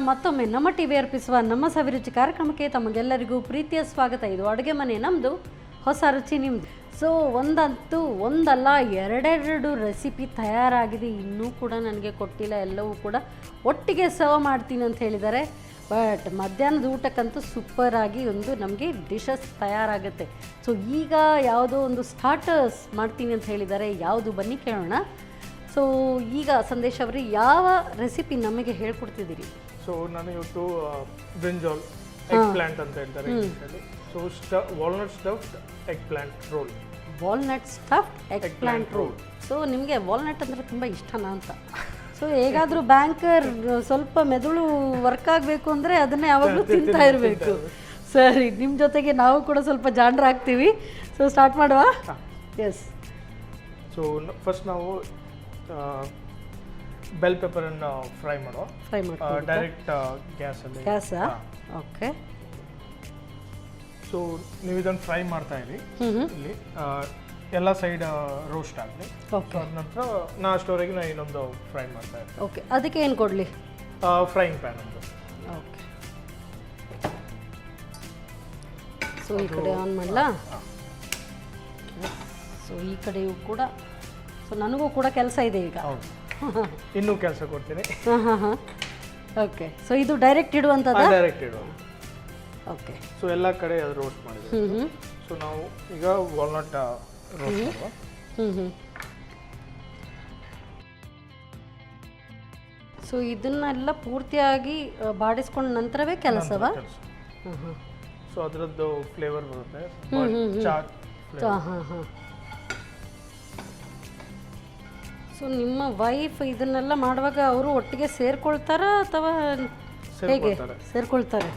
ಮತ್ತೊಮ್ಮೆ ನಮ್ಮ ಟಿವಿ ಅರ್ಪಿಸುವ ನಮ್ಮ ಸವಿರುಚಿ ಕಾರ್ಯಕ್ರಮಕ್ಕೆ ತಮಗೆಲ್ಲರಿಗೂ ಪ್ರೀತಿಯ ಸ್ವಾಗತ. ಇದು ಅಡುಗೆ ಮನೆ ನಮ್ಮದು, ಹೊಸ ರುಚಿ ನಿಮ್ಮದು. ಸೊ ಒಂದಲ್ಲ ಎರಡೆರಡು ರೆಸಿಪಿ ತಯಾರಾಗಿದೆ, ಇನ್ನೂ ಕೂಡ ನನಗೆ ಕೊಟ್ಟಿಲ್ಲ. ಎಲ್ಲವೂ ಕೂಡ ಒಟ್ಟಿಗೆ ಸರ್ವ್ ಮಾಡ್ತೀನಿ ಅಂತ ಹೇಳಿದ್ದಾರೆ. ಬಟ್ ಮಧ್ಯಾಹ್ನದ ಊಟಕ್ಕಂತೂ ಸೂಪರಾಗಿ ಒಂದು ನಮಗೆ ಡಿಶಸ್ ತಯಾರಾಗುತ್ತೆ. ಸೊ ಈಗ ಯಾವುದೋ ಒಂದು ಸ್ಟಾರ್ಟರ್ಸ್ ಮಾಡ್ತೀನಿ ಅಂತ ಹೇಳಿದ್ದಾರೆ. ಯಾವುದು ಬನ್ನಿ ಕೇಳೋಣ. ಸೊ ಈಗ ಸಂದೇಶ್ ಅವರು ಯಾವ ರೆಸಿಪಿ ನಮಗೆ ಹೇಳ್ಕೊಡ್ತಿದ್ದೀರಿ? ಸೊ ನಾನು ಇವತ್ತು ಬ್ರಿಂಜಾಲ್ ಎಗ್ ಪ್ಲಾಂಟ್ ಅಂತ ಹೇಳ್ತಾರೆ. So walnut stuffed eggplant roll. Walnut stuffed eggplant roll. So ನಿಮಗೆ ವಾಲ್ನಟ್ ಅಂದರೆ ತುಂಬ ಇಷ್ಟನಾ ಅಂತ? ಸೊ ಹೇಗಾದರೂ ಬ್ಯಾಂಕರ್ ಸ್ವಲ್ಪ ಮೆದುಳು ವರ್ಕ್ ಆಗಬೇಕು ಅಂದರೆ ಅದನ್ನೇ ಯಾವಾಗಲೂ ತಿಂತಾ ಇರಬೇಕು. ಸರಿ, ನಿಮ್ಮ ಜೊತೆಗೆ ನಾವು ಕೂಡ ಸ್ವಲ್ಪ ಜಾಣರಾಗ್ತೀವಿ. ಸೊ ಸ್ಟಾರ್ಟ್ ಮಾಡುವ? ಎಸ್. ಸೊ ಫಸ್ಟ್ ನಾವು ಬೆಲ್ ಪೆಪ್ಪರನ್ನು ಫ್ರೈ ಮಾಡುವ. ಡೈರೆಕ್ಟ್ ಗ್ಯಾಸಲ್ಲಿ. ಗ್ಯಾಸಾ? ಓಕೆ. ಸೊ ನೀವು ಇದನ್ನು ಫ್ರೈ ಮಾಡ್ತಾ ಇರಿ. ಇಲ್ಲಿ ಎಲ್ಲ ಸೈಡ್ ರೋಸ್ಟ್ ಆಗಲಿ. ಅದ ನಂತರ ನಾ ಅಷ್ಟವರೆಗೆ ನಾನು ಇನ್ನೊಂದು ಫ್ರೈ ಮಾಡ್ತಾ ಇರ್ತೀನಿ. ಓಕೆ, ಅದಕ್ಕೆ ಏನು ಕೊಡಲಿ? ಫ್ರೈಯಿಂಗ್ ಪ್ಯಾನ್ ಒಂದು. ಓಕೆ. ಸೊ ಈ ಕಡೆ ಆನ್ ಮಾಡಲಾ? ಸೊ ಈ ಕಡೆಯೂ ಕೂಡ. ಸೊ ನನಗೂ ಕೂಡ ಕೆಲಸ ಇದೆ ಈಗ. ಇನ್ನೂ ಕೆಲಸ ಕೊಡ್ತೀನಿ. ಓಕೆ. ಸೊ ಇದು ಡೈರೆಕ್ಟ್ ಇಡುವಂಥದ್ದು? ಡೈರೆಕ್ಟ್ ಇಡುವ. ಓಕೆ. ಸೊ ಎಲ್ಲ ಕಡೆ ಅದು ರೋಸ್ಟ್ ಮಾಡಿದ್ವಿ. ಸೊ ನಾವು ಈಗ ವಾಲ್ನಟ್ ರೋಸ್ಟ್ ಮಾಡುವ. ಸೊ ಇದನ್ನೆಲ್ಲ ಪೂರ್ತಿಯಾಗಿ ಬಾಡಿಸ್ಕೊಂಡ ನಂತರವೇ ಕೆಲಸವಾ? ಸೊ ಅದರದ್ದು ಫ್ಲೇವರ್ ಬರುತ್ತೆ. ಚಾಟ್. ಹಾಂ. ಸೊ ನಿಮ್ಮ ವೈಫ್ ಇದನ್ನೆಲ್ಲ ಮಾಡುವಾಗ ಅವರು ಒಟ್ಟಿಗೆ ಸೇರ್ಕೊಳ್ತಾರಾ ಅಥವಾ ಹೇಗೆ? ಸೇರ್ಕೊಳ್ತಾರೆ.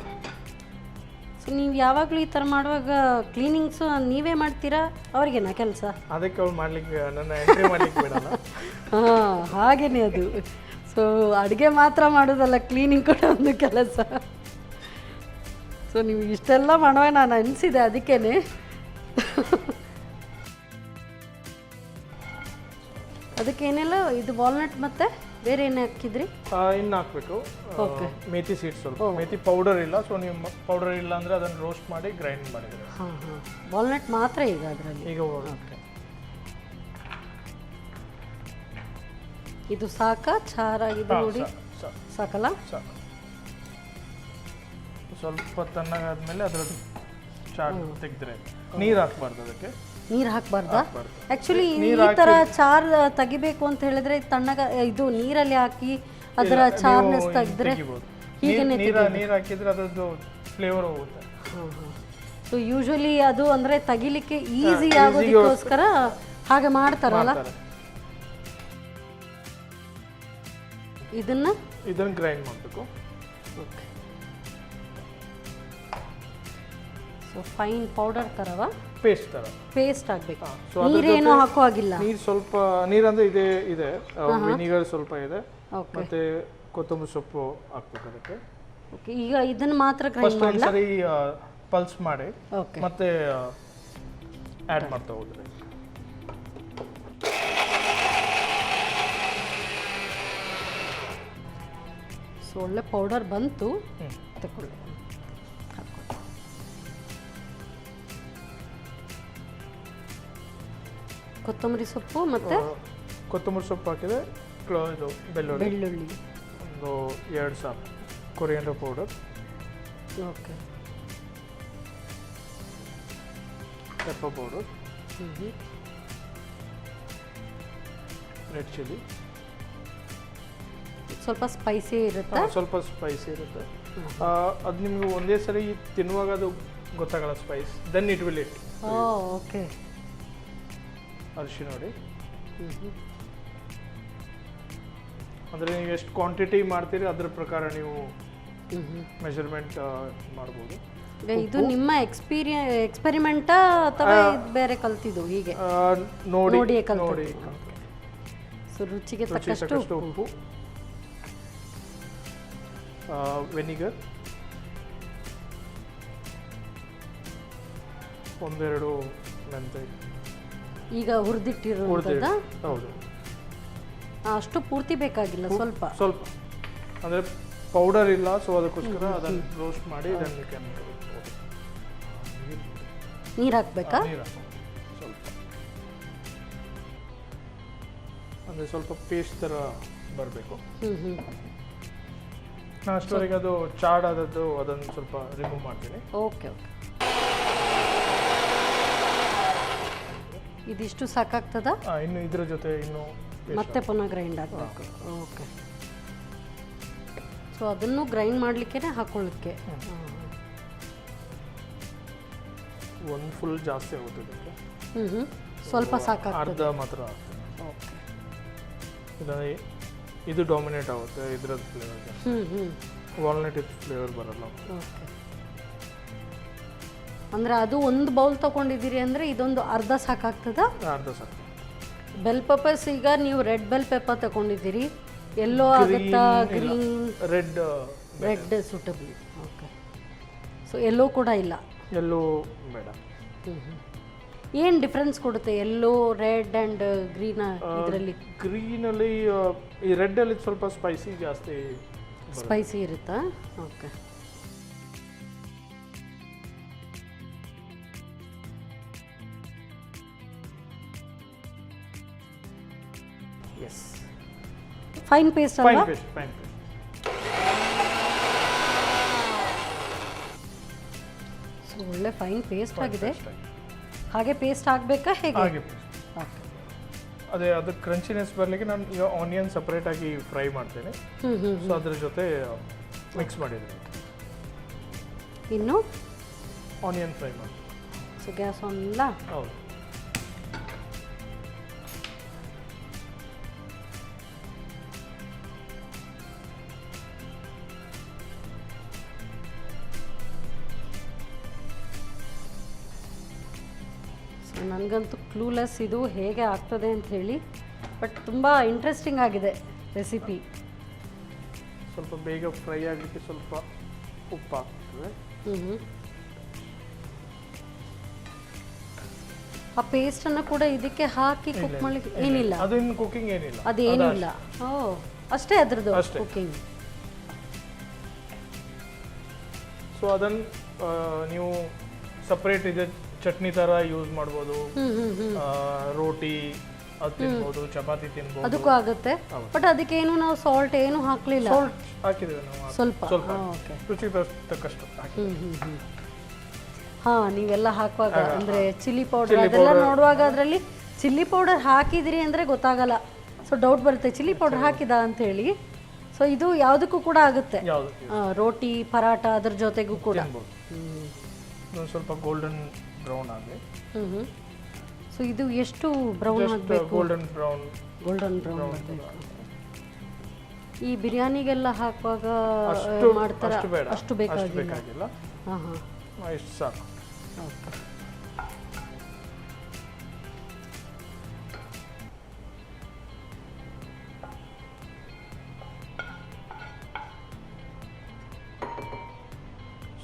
ಸೊ ನೀವು ಯಾವಾಗಲೂ ಈ ಥರ ಮಾಡುವಾಗ ಕ್ಲೀನಿಂಗ್ಸು ನೀವೇ ಮಾಡ್ತೀರಾ? ಅವ್ರಿಗೇನಾ ಕೆಲಸ? ಅದಕ್ಕೆ ಅವ್ರು ಮಾಡಲಿಕ್ಕೆ, ನನ್ನ ಎಂಟ್ರಿ ಮಾಡಲಿಕ್ಕೆ ಬಿಡಲ್ಲ. ಹಾಂ, ಹಾಗೇನೆ ಅದು. ಸೊ ಅಡುಗೆ ಮಾತ್ರ ಮಾಡೋದಲ್ಲ, ಕ್ಲೀನಿಂಗ್ ಕೂಡ ಒಂದು ಕೆಲಸ. ಸೊ ನೀವು ಇಷ್ಟೆಲ್ಲ ಮಾಡುವಾಗ ನಾನು ಅನಿಸಿದೆ, ಅದಕ್ಕೇ. ಅದಕ್ಕೇನೆಲ್ಲ ಇದು ವಾಲ್ನಟ್ ಮತ್ತೆ ಬೇರೆ ಏನು ಹಾಕಿದ್ರಿ? ಇನ್ನು ಹಾಕಬೇಕು ಮೇಥಿ ಸೀಡ್ಸ್. ಸ್ವಲ್ಪ ಮೇಥಿ ಪೌಡರ್ ಇಲ್ಲ. ಸೊ ನೀವು ಪೌಡರ್ ಇಲ್ಲ ಅಂದರೆ ಅದನ್ನು ರೋಸ್ಟ್ ಮಾಡಿ ಗ್ರೈಂಡ್ ಮಾಡಿದ್ರೆ. ಹಾಂ. ವಾಲ್ನಟ್ ಮಾತ್ರ ಈಗ ಅದರಲ್ಲಿ? ಈಗ. ಓಕೆ. ಇದು ಸಾಕಾ? ಚಾರಾಗಿದೆ ನೋಡಿ, ಸಾಕಲ್ಲ? ಸಾಕು. ಸ್ವಲ್ಪ ತಣ್ಣಗಾದ್ಮೇಲೆ ಅದರದ್ದು ಚಾರ್ ತೆಗೆದ್ರೆ. ನೀರು ಹಾಕ್ಬಾರ್ದು ಅದಕ್ಕೆ. ನೀರು ಹಾಕಬಾರ್ದಾ? ಆ್ಯಕ್ಚುಲಿ ಈ ಥರ ಚಾರ್ ತೆಗಿಬೇಕು ಅಂತ ಹೇಳಿದ್ರೆ ತಣ್ಣಗ ಇದು ನೀರಲ್ಲಿ ಹಾಕಿ ಅದರ ಚಾರ್ನೆಸ್ ತೆಗೆದ್ರೆ ಹೀಗೆ ನೀರು ಹಾಕಿದ್ರೆ ಅದರದ್ದು ಫ್ಲೇವರ್ ಹೋಗುತ್ತೆ. ಸೊ ಯೂಶಲಿ ಅದು ಅಂದರೆ ತೆಗಿಲಿಕ್ಕೆ ಈಸಿ ಆಗೋದಕ್ಕೋಸ್ಕರ ಹಾಗೆ ಮಾಡ್ತಾರಲ್ಲ. ಇದನ್ನು ಗ್ರೈಂಡ್ ಮಾಡಬೇಕು. ಓಕೆ. ಸೊ ಫೈನ್ ಪೌಡರ್ ಥರವಾ? ಪೇಸ್ಟ್ ಆಗಬೇಕು. ನೀರೇನು ಹಾಕೋ ಆಗಿಲ್ಲ? ನೀರು ಸ್ವಲ್ಪ, ನೀರಂದ್ರೆ ಇದೆ ವಿನಿಗರ್ ಸ್ವಲ್ಪ ಇದೆ, ಮತ್ತೆ ಕೊತ್ತಂಬರಿ ಸೊಪ್ಪು ಹಾಕ್ಬೇಕು ಅದಕ್ಕೆ. ಓಕೆ. ಈಗ ಇದನ್ನು ಮಾತ್ರ ಗ್ರೈಂಡ್ ಮಾಡಲ್ಲ? ಸರಿ ಪಲ್ಸ್ ಮಾಡಿ ಮತ್ತೆ ಆ್ಯಡ್ ಮಾಡ್ತಾ ಹೋದ್ರೆ. ಸೊ ಒಳ್ಳೆ ಪೌಡರ್ ಬಂತು. ತಗೊಳ್ಳಿ. ಕೊತ್ತಂಬರಿ ಸೊಪ್ಪು ಮತ್ತೆ ಕೊತ್ತಂಬರಿ ಸೊಪ್ಪು ಹಾಕಿದೆ. ಇದು ಬೆಳ್ಳುಳ್ಳಿ ಒಂದು 2 ಸಾಕು. Coriander powder. Okay. Pepper powder. Red chilli. ಸ್ವಲ್ಪ ಸ್ಪೈಸಿ ಇರುತ್ತೆ. ಸ್ವಲ್ಪ ಸ್ಪೈಸಿ ಇರುತ್ತೆ. ಅದು ನಿಮಗೆ ಒಂದೇ ಸರಿ ತಿನ್ನುವಾಗ ಅದು ಗೊತ್ತಾಗಲ್ಲ spice. Then it will it. Okay. ಅರಿಶಿನ ನೋಡಿ. ಅಂದರೆ ನೀವು ಎಷ್ಟು ಕ್ವಾಂಟಿಟಿ ಮಾಡ್ತೀರಿ ಅದ್ರ ಪ್ರಕಾರ ನೀವು ಮೆಜರ್ಮೆಂಟ್ ಮಾಡ್ಬೋದು. ಇದು ನಿಮ್ಮ ಎಕ್ಸ್ಪೆರಿಮೆಂಟಾ ಅಥವಾ ಬೇರೆ ಕಲ್ತಿದ್ದು? ಹೀಗೆ ನೋಡಿ ಕಲ್ತು. ಸೊ ರುಚಿಗೆ ತಕ್ಕಷ್ಟು ಉಪ್ಪು, ವೆನಿಗರ್, 1-2 ಮೆಂತೆ. ಈಗ ಹುರಿದಿಟ್ಟಿರೋದು? ಹೌದು. ಅಷ್ಟು ಪೂರ್ತಿ ಬೇಕಾಗಿಲ್ಲ, ಸ್ವಲ್ಪ ಸ್ವಲ್ಪ ಅಂದರೆ ಪೌಡರ್ ಇಲ್ಲ, ಸೊ ಅದಕ್ಕೋಸ್ಕರ ಅದನ್ನು ರೋಸ್ಟ್ ಮಾಡಿ ಇದನ್ನು ನೀರು ಹಾಕ್ಬೇಕಾ? ನೀರು ಸ್ವಲ್ಪ ಅಂದರೆ ಸ್ವಲ್ಪ ಪೇಸ್ಟ್ ಥರ ಬರಬೇಕು. ನಾನು ಅಷ್ಟವರೆಗೆ ಅದು ಚಾಡ್ ಆದದ್ದು ಅದನ್ನು ಸ್ವಲ್ಪ ರಿಮೂವ್ ಮಾಡ್ತೀನಿ. Okay okay. ಇದಿಷ್ಟು ಸಾಕಾಗ್ತದ? ಇನ್ನು ಇದ್ರ ಜೊತೆ ಇನ್ನು ಮತ್ತೆ ಪುನಃ ಗ್ರೈಂಡ್ ಆಗಬೇಕು. ಓಕೆ. ಸೊ ಅದನ್ನು ಗ್ರೈಂಡ್ ಮಾಡಲಿಕ್ಕೆ ಹಾಕೊಳ್ಳಿಕ್ಕೆ ಒಂದು ಫುಲ್ ಜಾಸ್ತಿ ಆಗುತ್ತೆ ಇದಕ್ಕೆ. ಸ್ವಲ್ಪ ಸಾಕಾಗ್ತದೆ. ಅರ್ಧ ಮಾತ್ರ ಆಗ್ತದೆ. ಓಕೆ. ಇದು ಡಾಮಿನೇಟ್ ಆಗುತ್ತೆ ಇದ್ರದ್ದು ಫ್ಲೇವರ್ಗೆ. ವಾಲ್ನಟ್ ಫ್ಲೇವರ್ ಬರಲ್ಲ. ಓಕೆ. ಅಂದರೆ ಅದು ಒಂದು ಬೌಲ್ ತೊಗೊಂಡಿದ್ದೀರಿ ಅಂದರೆ ಇದೊಂದು ಅರ್ಧ ಸಾಕಾಗ್ತದ? ಅರ್ಧ ಸಾಕು. ಬೆಲ್ ಪೆಪ್ಪರ್ಸ್ ಈಗ ನೀವು ರೆಡ್ ಬೆಲ್ ಪೆಪ್ಪರ್ ತಗೊಂಡಿದ್ದೀರಿ, ಎಲ್ಲೋ ಆಗುತ್ತಾ? Green, red suitable. Okay. So yellow ಕೂಡ ಇಲ್ಲ? ಎಲ್ಲೋ ಬೇಡ. ಏನು ಡಿಫ್ರೆನ್ಸ್ ಕೊಡುತ್ತೆ ಎಲ್ಲೋ, ರೆಡ್ ಆ್ಯಂಡ್ ಗ್ರೀನ್ ಇದರಲ್ಲಿ? ಗ್ರೀನಲ್ಲಿ ಈ ರೆಡ್ಡಲ್ಲಿ ಸ್ವಲ್ಪ ಸ್ಪೈಸಿ ಜಾಸ್ತಿ. ಸ್ಪೈಸಿ ಇರುತ್ತಾ? ಓಕೆ. ಎಸ್. ಫೈನ್ ಪೇಸ್ಟ್ ಅಲ್ವಾ? Fine paste. ಸೊ ಒಳ್ಳೆ ಫೈನ್ ಪೇಸ್ಟ್ ಆಗಿದೆ. ಹಾಗೆ ಪೇಸ್ಟ್ ಆಗಬೇಕಾ ಹೇಗೆ? ಹಾಗೆ ಓಕೆ. ಅದೇ ಅದು ಕ್ರಂಚಿನೆಸ್ ಬರಲಿಕ್ಕೆ ನಾನು ಈಗ ಆನಿಯನ್ ಸಪ್ರೇಟಾಗಿ ಫ್ರೈ ಮಾಡ್ತೇನೆ. ಸೊ ಅದ್ರ ಜೊತೆ ಮಿಕ್ಸ್ ಮಾಡಿದ್ದೀನಿ. ಇನ್ನು ಆನಿಯನ್ ಫ್ರೈ ಮಾಡ್ತೀನಿ. ಸೊ ಗ್ಯಾಸ್ ಆನ್ ಇಲ್ಲ? ಹೌದು. ನನಗಂತೂ ಕ್ಲೂಲೆಸ್ ಇದು ಹೇಗೆ ಆಗ್ತದೆ ಅಂತ ಹೇಳಿ, ಬಟ್ ತುಂಬ ಇಂಟ್ರೆಸ್ಟಿಂಗ್ ಆಗಿದೆ ರೆಸಿಪಿ. ಸ್ವಲ್ಪ ಬೇಗ ಫ್ರೈ ಆಗಲಿಕ್ಕೆ ಸ್ವಲ್ಪ ಉಪ್ಪು ಹಾಕ್ತದೆ. ಆ ಪೇಸ್ಟನ್ನು ಕೂಡ ಇದಕ್ಕೆ ಹಾಕಿ ಕುಕ್ ಮಾಡಲಿಕ್ಕೆ ಏನಿಲ್ಲ? ಅದು ಇನ್ನು ಕುಕಿಂಗ್ ಏನಿಲ್ಲ, ಅದೇನಿಲ್ಲ. ಓ, ಅಷ್ಟೇ ಅದ್ರದ್ದು ಕುಕಿಂಗ್. ಸೊ ಅದನ್ನು ನೀವು ಸಪ್ರೇಟ್ ಇದೆ ಚಟ್ನಿ ಥರ ಯೂಸ್ ಮಾಡ್ಬೋದು. ರೋಟಿ ಅದು ತಿನ್ಬೋದು, ಚಪಾತಿ ತಿನ್ಬೋದು, ಅದಕ್ಕೂ ಆಗುತ್ತೆ. ಬಟ್ ಅದಕ್ಕೇನು ನಾವು ಸಾಲ್ಟ್ ಏನು ಹಾಕಲಿಲ್ಲ. ಸಾಲ್ಟ್ ಹಾಕಿದ್ದೇವೆ ನಾವು ಸ್ವಲ್ಪ ರುಚಿ ತಕ್ಕಷ್ಟು. ಹಾಂ, ನೀವೆಲ್ಲ ಹಾಕುವಾಗ ಅಂದರೆ ಚಿಲ್ಲಿ ಪೌಡರ್ ಅದೆಲ್ಲ ನೋಡುವಾಗ ಅದರಲ್ಲಿ ಚಿಲ್ಲಿ ಪೌಡರ್ ಹಾಕಿದಿರಿ ಅಂದರೆ ಗೊತ್ತಾಗಲ್ಲ. ಸೊ ಡೌಟ್ ಬರುತ್ತೆ ಚಿಲ್ಲಿ ಪೌಡರ್ ಹಾಕಿದ ಅಂಥೇಳಿ. ಸೊ ಇದು ಯಾವುದಕ್ಕೂ ಕೂಡ ಆಗುತ್ತೆ, ರೋಟಿ ಪರಾಟ ಅದ್ರ ಜೊತೆಗೂ ಕೂಡ. ಸ್ವಲ್ಪ ಗೋಲ್ಡನ್ ಬ್ರೌನ್ ಆಗಲಿ. ಸೊ ಇದು ಎಷ್ಟು ಬ್ರೌನ್ ಆಗಬೇಕು? ಗೋಲ್ಡನ್ ಬ್ರೌನ್ ಆಗಬೇಕು. ಈ ಬಿರಿಯಾನಿಗೆಲ್ಲ ಹಾಕುವಾಗ ಮಾಡ್ತಾರೆ, ಅಷ್ಟು ಬೇಕಾಗಿಲ್ಲ. ಹಾಂ ಹಾಂ, ಇಷ್ಟು ಸಾಕು. ಓಕೆ.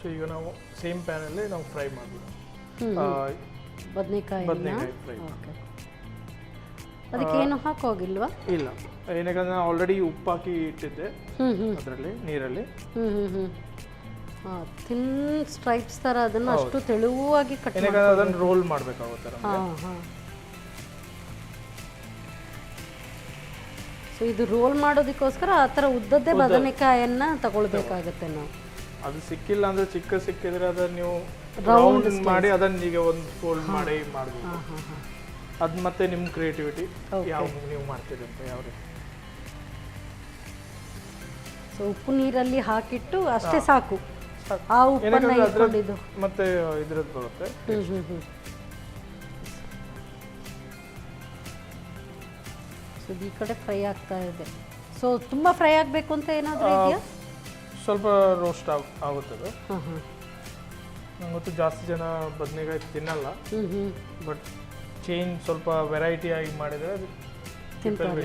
ಸೊ ಈಗ ನಾವು ಸೇಮ್ ಪ್ಯಾನಲ್ಲಿ ನಾವು ಫ್ರೈ ಮಾಡಬೇಕು ಬದನೆಕಾಯಿ ಫ್ರೈ. ಓಕೆ. ಅದಕ್ಕೆ ಏನು ಹಾಕೋಗಿಲ್ವಾ? ಇಲ್ಲ, ಏನಕ್ಕೆ ನಾನು ಆಲ್ರೆಡಿ ಉಪ್ಪು ಹಾಕಿ ಇಟ್ಟಿದ್ದೆ ಅದರಲ್ಲಿ, ನೀರಲ್ಲಿ. ಥಿನ್ ಸ್ಟ್ರೈಪ್ಸ್ ಥರ ಅದನ್ನು ಅಷ್ಟು ತೆಳುವಾಗಿ ಕಟ್ ಮಾಡಿ ಅದನ್ನು ರೋಲ್ ಮಾಡಬೇಕಾಗುತ್ತೆ. ಸೊ ಇದು ರೋಲ್ ಮಾಡೋದಕ್ಕೋಸ್ಕರ ಆ ಥರ ಉದ್ದದ್ದೇ ಬದನೆಕಾಯನ್ನು ತಗೊಳ್ಬೇಕಾಗತ್ತೆ ನಾವು. ಅದು ಸಿಕ್ಕಿಲ್ಲ ಅಂದರೆ ಸಿಕ್ಕಿದ್ರೆ ಅದನ್ನು ನೀವು ರೌಂಡ್ ಮಾಡಿ ಅದನ್ನು ಈಗ ಒಂದು ಫೋಲ್ಡ್ ಮಾಡಿ ಮಾಡ್ಬೋದು. ಅದು ಮತ್ತೆ ನಿಮ್ಮ ಕ್ರಿಯೇಟಿವಿಟಿ, ಯಾವ ನೀವು ಮಾಡ್ತೀರಿ ಅಂತ ಯಾವ ರೀತಿ. ಸೊ ಉಪ್ಪು ನೀರಲ್ಲಿ ಹಾಕಿಟ್ಟು ಅಷ್ಟೇ ಸಾಕು. ಆ ಉಪ್ಪನ್ನ ಇಟ್ಕೊಂಡಿದ್ದು ಮತ್ತೆ ಇದ್ರದ್ದು ಬರುತ್ತೆ. ಸೊ ಈ ಕಡೆ ಫ್ರೈ ಆಗ್ತಾ ಇದೆ. ಸೊ ತುಂಬ ಫ್ರೈ ಆಗಬೇಕು ಅಂತ ಏನಾದರೂ ಇದೆಯಾ? ಸ್ವಲ್ಪ ರೋಸ್ಟ್ ಆಗುತ್ತದೆ. ನಂಗೊತ್ತು ಜಾಸ್ತಿ ಜನ ಬದನೆಕಾಯಿ ತಿನ್ನಲ್ಲ, ಬಟ್ ಚೇಂಜ್ ಸ್ವಲ್ಪ ವೆರೈಟಿ ಆಗಿ ಮಾಡಿದರೆ ಅದು ತಿಂತಾರೆ.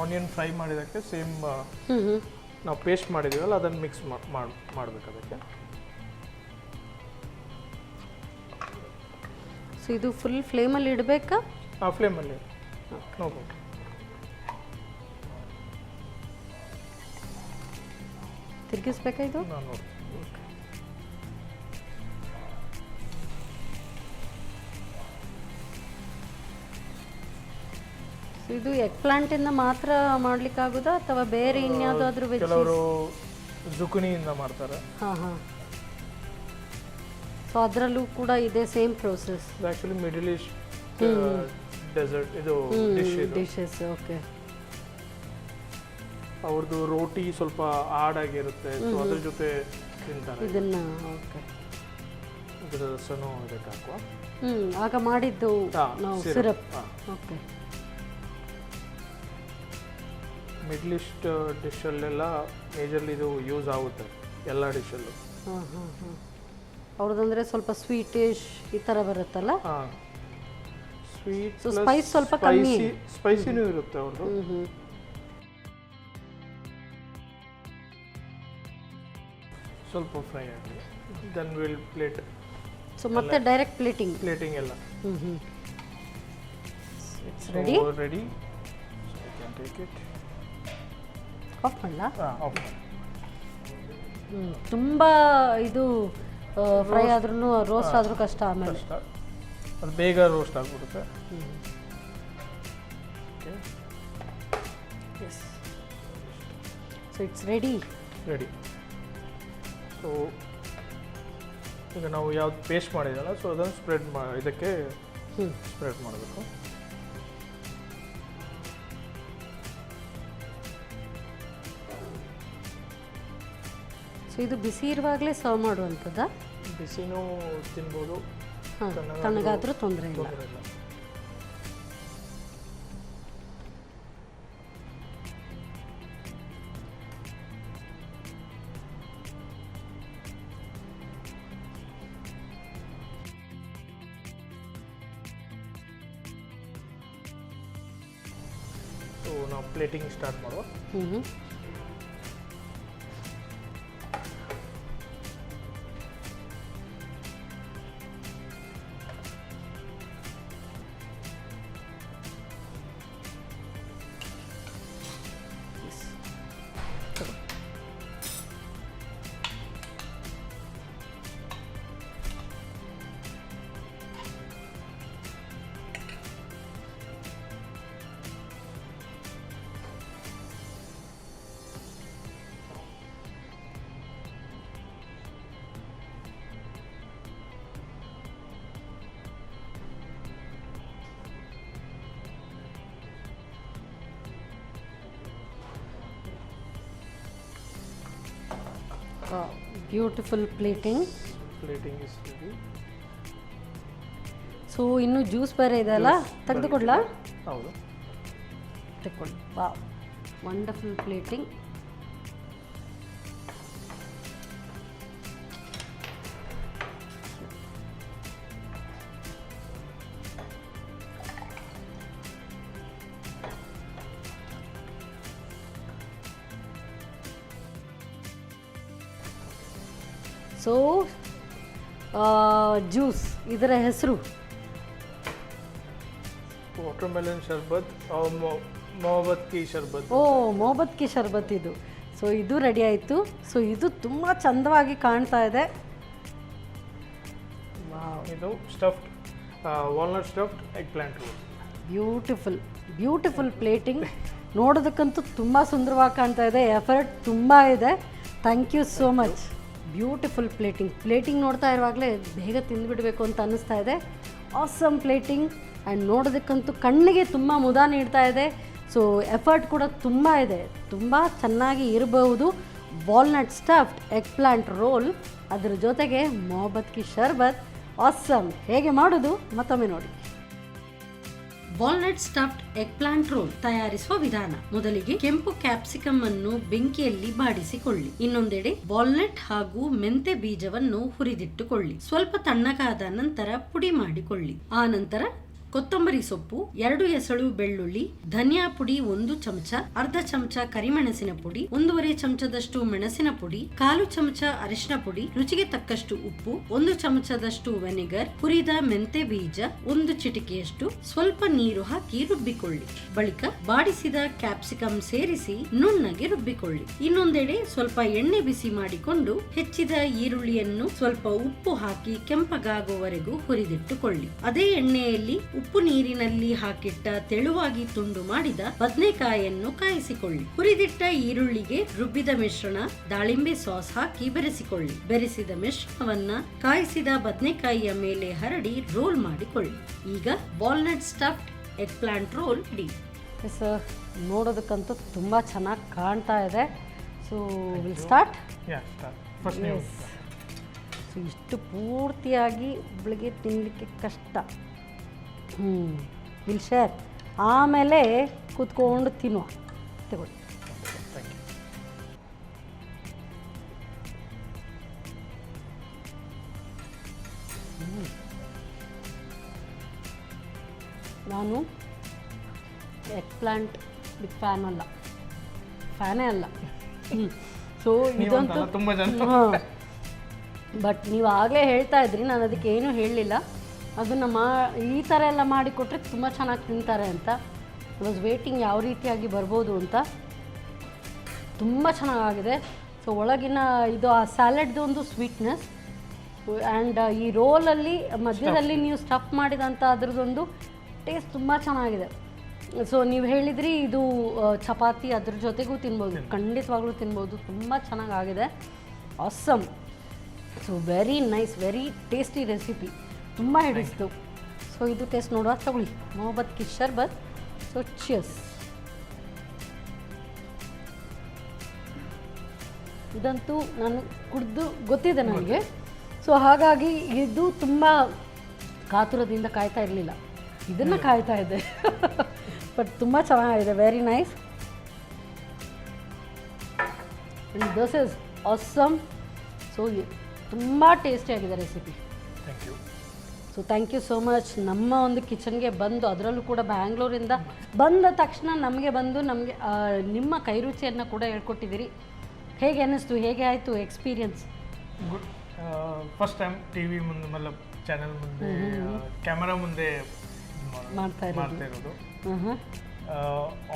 ಆನಿಯನ್ ಫ್ರೈ ಮಾಡಿದ್ದಕ್ಕೆ ಸೇಮ್ ನಾವು ಪೇಸ್ಟ್ ಮಾಡಿದ್ದೀವಲ್ಲ ಅದನ್ನು ಮಿಕ್ಸ್ ಮಾಡಬೇಕು ಅದಕ್ಕೆ. ಸೊ ಇದು ಫುಲ್ ಫ್ಲೇಮಲ್ಲಿ ಇಡಬೇಕಾ? ಆ ಫ್ಲೇಮಲ್ಲಿ ನೋಡ್ಬೋದು. ತಿರುಗಿಸ್ಬೇಕಾ ಇದು? ನಾನು ನೋಡಿ. ಇದು ಎಗ್ ಪ್ಲಾಂಟಿಂದ ಮಾತ್ರ ಮಾಡ್ಲಿಕ್ಕಾಗುದಾ ಅಥವಾ ಬೇರೆ ಇನ್ಯಾವುದಾದ್ರೂ ವೆಜ್? ಕೆಲವರು ಜುಕುನಿಯಿಂದ ಮಾಡ್ತಾರೆ. ಹಾಂ ಹಾಂ. ಸೊ ಅದರಲ್ಲೂ ಕೂಡ ಇದೆ same process? Actually Middle East dessert ಇದು ಡಿಶಸ್. ಓಕೆ. ಅವ್ರದ್ದು ರೋಟಿ ಸ್ವಲ್ಪ ಹಾರ್ಡಾಗಿರುತ್ತೆ, ಸೊ ಅದ್ರ ಜೊತೆ ತಿಂತಾರೆ ಇದನ್ನ. ಓಕೆ. ಇದರ ರಸನೂ ಇದಕ್ಕೆ ಹಾಕುವ. ಆಗ ಮಾಡಿದ್ದು ನಾವು ಸಿರಪ್. ಓಕೆ. ಮಿಡ್ಲ್ ಈಸ್ಟ್ ಡಿಶಲ್ಲೆಲ್ಲ ಮೇಜರ್ಲಿ ಇದು ಯೂಸ್ ಆಗುತ್ತೆ ಎಲ್ಲ ಡಿಶಲ್ಲೂ. ಹಾಂ ಹಾಂ ಹಾಂ. ಅವ್ರದ್ದಂದ್ರೆ ಸ್ವಲ್ಪ ಸ್ವೀಟಿಶ್ ಈ ಥರ ಬರುತ್ತಲ್ಲ? ಹಾಂ, ಸ್ವೀಟ್ ಸ್ಪೈಸ್ ಸ್ವಲ್ಪ ಕಮ್ಮಿ, ಸ್ಪೈಸಿನೂ ಇರುತ್ತೆ ಅವ್ರದ್ದು. ಸ್ವಲ್ಪ ಫ್ರೈ ಆಗಲಿ, ದೆನ್ ವಿಲ್ ಪ್ಲೇಟ್. ಸೊ ಮತ್ತೆ ಡೈರೆಕ್ಟ್ ಪ್ಲೇಟಿಂಗ್ ಎಲ್ಲ it's ready. Ready. So I can take it. Of ಮಾಡಲಾ? ಆಫ್. ತುಂಬ ಇದು ಫ್ರೈ ಆದ್ರೂ ರೋಸ್ಟ್ ಆದ್ರೂ ಕಷ್ಟ. ಆಮೇಲೆ ಅದು ಬೇಗ ರೋಸ್ಟ್ ಆಗಿಬಿಡುತ್ತೆ. Yes. So it's ready. So ಈಗ ನಾವು ಯಾವ್ದು ಪೇಸ್ಟ್ ಮಾಡಿದಲ್ಲ, ಸೊ ಅದನ್ನು ಇದಕ್ಕೆ ಸ್ಪ್ರೆಡ್ ಮಾಡಬೇಕು. ಸೊ ಇದು ಬಿಸಿ ಇರುವಾಗಲೇ ಸರ್ವ್ ಮಾಡುವಂಥದ್ದಾ? ಬಿಸಿನೂ ತಿನ್ಬೋದು, ತಣ್ಣಗಾದ್ರೂ ತೊಂದರೆ ಇಲ್ಲ. ಸೊ ನಾವು ಪ್ಲೇಟಿಂಗ್ ಸ್ಟಾರ್ಟ್ ಮಾಡುವ. Beautiful plating is ready. So ಇನ್ನು ಜ್ಯೂಸ್ ಬೇರೆ ಇದೆ ಅಲ್ಲ, ತೆಗೆದುಕೊಡ್ಲಾ? ಹೌದು, ತೆಕ್ಕೊಳ್ಳಿ. ವಾ, ವಂಡರ್ಫುಲ್ ಪ್ಲೇಟಿಂಗ್. ಸೊ ಜ್ಯೂಸ್, ಇದರ ಹೆಸರು ವಾಟರ್ಮೆಲನ್ ಶರ್ಬತ್, ಮೊಹಬ್ಬತ್ ಕಿ ಶರ್ಬತ್. ಓ, ಮೊಹಬ್ಬತ್ ಕಿ ಶರ್ಬತ್ ಇದು. ಸೊ ಇದು ರೆಡಿ ಆಯಿತು. ಸೊ ಇದು ತುಂಬ ಚಂದವಾಗಿ ಕಾಣ್ತಾ ಇದೆ. ಇದು stuffed walnut stuffed eggplant roll. Beautiful plating. ನೋಡೋದಕ್ಕಂತೂ ತುಂಬ ಸುಂದರವಾಗಿ ಕಾಣ್ತಾ ಇದೆ. ಎಫರ್ಟ್ ತುಂಬ ಇದೆ. Thank you so much. Beautiful plating ನೋಡ್ತಾ ಇರುವಾಗಲೇ ಬೇಗ ತಿಂದುಬಿಡಬೇಕು ಅಂತ ಅನ್ನಿಸ್ತಾ ಇದೆ. ಆಸಮ್ ಪ್ಲೇಟಿಂಗ್ ಆ್ಯಂಡ್ ನೋಡೋದಕ್ಕಂತೂ ಕಣ್ಣಿಗೆ ತುಂಬ ಮುದ ನೀಡ್ತಾ ಇದೆ. ಸೊ ಎಫರ್ಟ್ ಕೂಡ ತುಂಬ ಇದೆ. ತುಂಬ ಚೆನ್ನಾಗಿ ಇರಬಹುದು. Walnut stuffed eggplant roll, ಅದರ ಜೊತೆಗೆ ಮೊಹಬ್ಬತ್ ಕಿ ಶರ್ಬತ್. ಆಸಮ್. ಹೇಗೆ ಮಾಡೋದು ಮತ್ತೊಮ್ಮೆ ನೋಡಿ. Walnut stuffed eggplant roll ತಯಾರಿಸುವ ವಿಧಾನ: ಮೊದಲಿಗೆ ಕೆಂಪು ಕ್ಯಾಪ್ಸಿಕಮ್ ಅನ್ನು ಬೆಂಕಿಯಲ್ಲಿ ಬಾಡಿಸಿಕೊಳ್ಳಿ. ಇನ್ನೊಂದೆಡೆ ವಾಲ್ನಟ್ ಹಾಗೂ ಮೆಂತೆ ಬೀಜವನ್ನು ಹುರಿದಿಟ್ಟುಕೊಳ್ಳಿ. ಸ್ವಲ್ಪ ತಣ್ಣಗಾದ ನಂತರ ಪುಡಿ ಮಾಡಿಕೊಳ್ಳಿ. ಆ ನಂತರ ಕೊತ್ತಂಬರಿ ಸೊಪ್ಪು, 2 ಎಸಳು ಬೆಳ್ಳುಳ್ಳಿ, ಧನಿಯಾ ಪುಡಿ 1 ಚಮಚ, ಅರ್ಧ ಚಮಚ ಕರಿಮೆಣಸಿನ ಪುಡಿ, 1.5 ಚಮಚದಷ್ಟು ಮೆಣಸಿನ ಪುಡಿ, 1/4 ಚಮಚ ಅರಿಶಿನ ಪುಡಿ, ರುಚಿಗೆ ತಕ್ಕಷ್ಟು ಉಪ್ಪು, 1 ಚಮಚದಷ್ಟು ವೆನಿಗರ್, ಹುರಿದ ಮೆಂತೆ ಬೀಜ, 1 ಚಿಟಿಕೆಯಷ್ಟು, ಸ್ವಲ್ಪ ನೀರು ಹಾಕಿ ರುಬ್ಬಿಕೊಳ್ಳಿ. ಬಳಿಕ ಬಾಡಿಸಿದ ಕ್ಯಾಪ್ಸಿಕಮ್ ಸೇರಿಸಿ ನುಣ್ಣಗೆ ರುಬ್ಬಿಕೊಳ್ಳಿ. ಇನ್ನೊಂದೆಡೆ ಸ್ವಲ್ಪ ಎಣ್ಣೆ ಬಿಸಿ ಮಾಡಿಕೊಂಡು ಹೆಚ್ಚಿದ ಈರುಳ್ಳಿಯನ್ನು ಸ್ವಲ್ಪ ಉಪ್ಪು ಹಾಕಿ ಕೆಂಪಗಾಗುವವರೆಗೂ ಹುರಿದಿಟ್ಟುಕೊಳ್ಳಿ. ಅದೇ ಎಣ್ಣೆಯಲ್ಲಿ ಉಪ್ಪು ನೀರಿನಲ್ಲಿ ಹಾಕಿಟ್ಟ ತೆಳುವಾಗಿ ತುಂಡು ಮಾಡಿದ ಬದನೆಕಾಯಿಯನ್ನು ಕಾಯಿಸಿಕೊಳ್ಳಿ. ಹುರಿದಿಟ್ಟ ಈರುಳ್ಳಿಗೆ ರುಬ್ಬಿದ ಮಿಶ್ರಣ, ದಾಳಿಂಬೆ ಸಾಸ್ ಹಾಕಿ ಬೆರೆಸಿಕೊಳ್ಳಿ. ಬೆರೆಸಿದ ಮಿಶ್ರಣವನ್ನ ಕಾಯಿಸಿದ ಬದನೆಕಾಯಿಯ ಮೇಲೆ ಹರಡಿ ರೋಲ್ ಮಾಡಿಕೊಳ್ಳಿ. ಈಗ walnut stuffed eggplant roll ready. ನೋಡೋದಕ್ಕಂತೂ ತುಂಬಾ ಚೆನ್ನಾಗಿ ಕಾಣ್ತಾ ಇದೆ. So will start. ಸೊ ಇಷ್ಟು ಪೂರ್ತಿಯಾಗಿ ಒಬ್ಬಳಿಗೆ ತಿನ್ನಲಿಕ್ಕೆ ಕಷ್ಟ. Will share. ಆಮೇಲೆ ಕೂತ್ಕೊಂಡು ತಿನ್ನುವ. ತಗೊಳ್ಳಿ. ನಾನು ಎಗ್ ಪ್ಲಾಂಟ್ ಬಿಗ್ ಫ್ಯಾನೇ ಅಲ್ಲ. ಸೊ ಇದಂತೂ ತುಂಬ ಜನ. ಬಟ್ ನೀವು ಆಗಲೇ ಹೇಳ್ತಾ ಇದ್ರಿ, ನಾನು ಅದಕ್ಕೆ ಏನೂ ಹೇಳಲಿಲ್ಲ. ಅದನ್ನು ಈ ಥರ ಎಲ್ಲ ಮಾಡಿಕೊಟ್ರೆ ತುಂಬ ಚೆನ್ನಾಗಿ ತಿಂತಾರೆ ಅಂತ. ಐ ವಾಸ್ ವೇಟಿಂಗ್ ಯಾವ ರೀತಿಯಾಗಿ ಬರ್ಬೋದು ಅಂತ. ತುಂಬ ಚೆನ್ನಾಗಿದೆ. ಸೊ ಒಳಗಿನ ಇದು ಆ ಸ್ಯಾಲೆಡ್ದು ಒಂದು ಸ್ವೀಟ್ನೆಸ್ ಆ್ಯಂಡ್ ಈ ರೋಲಲ್ಲಿ ಮಧ್ಯದಲ್ಲಿ ನೀವು ಸ್ಟಫ್ ಮಾಡಿದಂಥ ಅದ್ರದ್ದೊಂದು ಟೇಸ್ಟ್ ತುಂಬ ಚೆನ್ನಾಗಿದೆ. ಸೊ ನೀವು ಹೇಳಿದ್ರಿ ಇದು ಚಪಾತಿ ಅದ್ರ ಜೊತೆಗೂ ತಿನ್ಬೋದು, ಖಂಡಿತವಾಗ್ಲೂ ತಿನ್ಬೋದು. ತುಂಬ ಚೆನ್ನಾಗಾಗಿದೆ. Awesome. So very nice, very tasty recipe. ತುಂಬ ಹಿಡಿಸ್ತು. ಸೊ ಇದು ಟೇಸ್ಟ್ ನೋಡುವ. ತಗೊಳ್ಳಿ, ಮೊಹಬ್ಬತ್ ಕಿ ಶರ್ಬತ್. So cheers. ಇದಂತೂ ನಾನು ಕುಡಿದು ಗೊತ್ತಿದೆ ನನಗೆ. ಸೊ ಹಾಗಾಗಿ ಇದು ತುಂಬ ಕಾತುರದಿಂದ ಕಾಯ್ತಾ ಇರಲಿಲ್ಲ, ಇದನ್ನು ಕಾಯ್ತಾ ಇದ್ದೆ. ಬಟ್ ತುಂಬ ಚೆನ್ನಾಗಿದೆ. Very nice. This is awesome. So ತುಂಬ ಟೇಸ್ಟಿಯಾಗಿದೆ recipe. So thank you so much. ನಮ್ಮ ಒಂದು ಕಿಚನ್ಗೆ ಬಂದು, ಅದರಲ್ಲೂ ಕೂಡ ಬ್ಯಾಂಗ್ಳೂರಿಂದ ಬಂದ ತಕ್ಷಣ ನಮಗೆ ನಿಮ್ಮ ಕೈರುಚಿಯನ್ನು ಕೂಡ ಹೇಳ್ಕೊಟ್ಟಿದ್ದೀರಿ. ಹೇಗೆ ಅನ್ನಿಸ್ತು, ಹೇಗೆ ಆಯಿತು experience? Good. First time T V ಮುಂದೆ, ಮತ್ತಲಬ್ ಚಾನೆಲ್ ಮುಂದೆ, ಕ್ಯಾಮರಾ ಮುಂದೆ ಮಾಡ್ತಾ ಇರೋದು.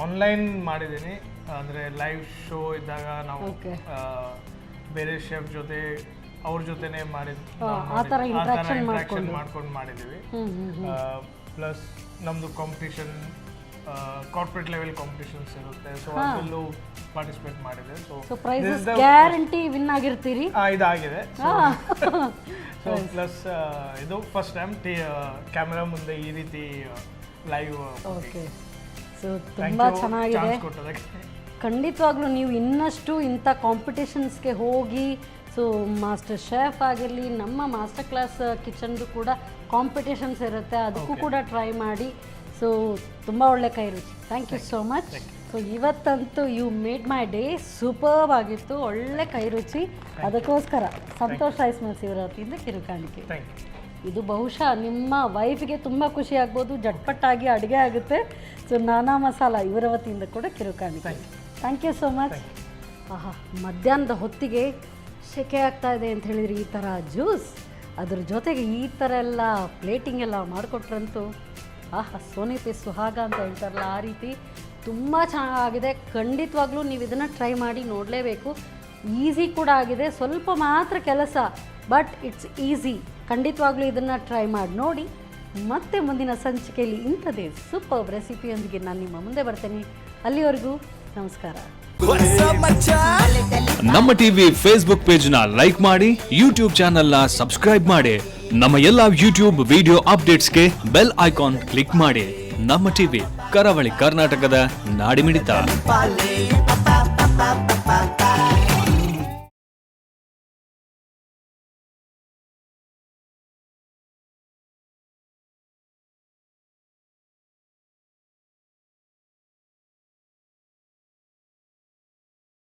ಆನ್ಲೈನ್ ಮಾಡಿದ್ದೀನಿ, ಅಂದರೆ ಲೈವ್ ಶೋ ಇದ್ದಾಗ ನಾವು ಬೇರೆ ಶೆಫ್ ಜೊತೆ ಅವ್ರ ಜೊತೆನೇ ಇಂಟ್ರಾಕ್ಷನ್ ಮಾಡ್ಕೊಂಡು ಮಾಡಿದ್ದೀವಿ. ಪ್ಲಸ್ ನಮ್ಮದು ಕಾಂಪಿಟೇಷನ್, ಕಾರ್ಪೊರೇಟ್ ಲೆವೆಲ್ ಕಾಂಪಿಟೇಷನ್ಸ್ ಇರುತ್ತೆ. ಸೊ ಅದರಲ್ಲೂ ಪಾರ್ಟಿಸಿಪೇಟ್ ಮಾಡಿದೆ. ಸೊ ಪ್ರೈಸಸ್ ಗ್ಯಾರಂಟಿ ವಿನ್ ಆಗಿರ್ತೀರಿ. ಇದಾಗಿದೆ. ಸೊ ಪ್ಲಸ್ ಇದು ಫಸ್ಟ್ ಟೈಮ್ ಕ್ಯಾಮೆರಾ ಮುಂದೆ ಈ ರೀತಿ ಲೈವ್. ಓಕೆ. ಸೊ ತುಂಬ ಚೆನ್ನಾಗಿದೆ. ಖಂಡಿತವಾಗ್ಲೂ ನೀವು ಇನ್ನಷ್ಟು ಇಂಥ ಕಾಂಪಿಟೇಷನ್ಸ್ಗೆ ಹೋಗಿ, ಸೊ ಮಾಸ್ಟರ್ ಶೆಫ್ ಆಗಿರಲಿ, ನಮ್ಮ ಮಾಸ್ಟರ್ ಕ್ಲಾಸ್ ಕಿಚನ್ದು ಕೂಡ ಕಾಂಪಿಟೇಷನ್ಸ್ ಇರುತ್ತೆ, ಅದಕ್ಕೂ ಕೂಡ ಟ್ರೈ ಮಾಡಿ. ಸೊ ತುಂಬ ಒಳ್ಳೆ ಕೈ ರುಚಿ. Thank you so much. So ಇವತ್ತಂತೂ you made my day. Superb ಆಗಿತ್ತು, ಒಳ್ಳೆ ಕೈ ರುಚಿ. ಅದಕ್ಕೋಸ್ಕರ ಸಂತೋಷ್ ರೈಸ್ ಮಿಲ್ಸ್ ಇವರ ವತಿಯಿಂದ ಕಿರುಕಾಣಿಕೆ. ಇದು ಬಹುಶಃ ನಿಮ್ಮ ವೈಫ್ಗೆ ತುಂಬ ಖುಷಿ ಆಗ್ಬೋದು, ಜಟ್ಪಟ್ಟಾಗಿ ಅಡುಗೆ ಆಗುತ್ತೆ. ಸೊ ನಾನಾ ಮಸಾಲ ಇವರ ವತಿಯಿಂದ ಕೂಡ ಕಿರುಕಾಣಿಕೆ. Thank you so much. ಆಹಾ, ಮಧ್ಯಾಹ್ನದ ಹೊತ್ತಿಗೆ ಸೆಕೆ ಆಗ್ತಾ ಇದೆ ಅಂತ ಹೇಳಿದ್ರಿ, ಈ ಥರ ಜ್ಯೂಸ್ ಅದ್ರ ಜೊತೆಗೆ ಈ ಥರ ಎಲ್ಲ ಪ್ಲೇಟಿಂಗ್ ಎಲ್ಲ ಮಾಡಿಕೊಟ್ರಂತೂ ಆಹಾ, ಸೋನೆ ಪೇ ಸುಹಾಗ ಅಂತ ಹೇಳ್ತಾರಲ್ಲ, ಆ ರೀತಿ ತುಂಬ ಚೆನ್ನಾಗಿದೆ. ಖಂಡಿತವಾಗ್ಲೂ ನೀವು ಇದನ್ನು ಟ್ರೈ ಮಾಡಿ ನೋಡಲೇಬೇಕು. ಈಸಿ ಕೂಡ ಆಗಿದೆ, ಸ್ವಲ್ಪ ಮಾತ್ರ ಕೆಲಸ, ಬಟ್ ಇಟ್ಸ್ ಈಸಿ. ಖಂಡಿತವಾಗ್ಲೂ ಇದನ್ನು ಟ್ರೈ ಮಾಡಿ ನೋಡಿ. ಮತ್ತೆ ಮುಂದಿನ ಸಂಚಿಕೆಯಲ್ಲಿ ಇಂಥದ್ದೇ ಸೂಪರ್ ರೆಸಿಪಿಯೊಂದಿಗೆ ನಾನು ನಿಮ್ಮ ಮುಂದೆ ಬರ್ತೇನೆ. ಅಲ್ಲಿವರೆಗೂ ನಮಸ್ಕಾರ. ನಮ್ಮ ಟಿವಿ ಫೇಸ್ಬುಕ್ ಪೇಜ್ ನ ಲೈಕ್ ಮಾಡಿ, ಯೂಟ್ಯೂಬ್ ಚಾನೆಲ್ ನ ಸಬ್ಸ್ಕ್ರೈಬ್ ಮಾಡಿ. ನಮ್ಮ ಎಲ್ಲಾ ಯೂಟ್ಯೂಬ್ ವಿಡಿಯೋ ಅಪ್ಡೇಟ್ಸ್ಗೆ ಬೆಲ್ ಐಕಾನ್ ಕ್ಲಿಕ್ ಮಾಡಿ. ನಮ್ಮ ಟಿವಿ, ಕರಾವಳಿ ಕರ್ನಾಟಕದ ನಾಡಿಮಿಡಿತ.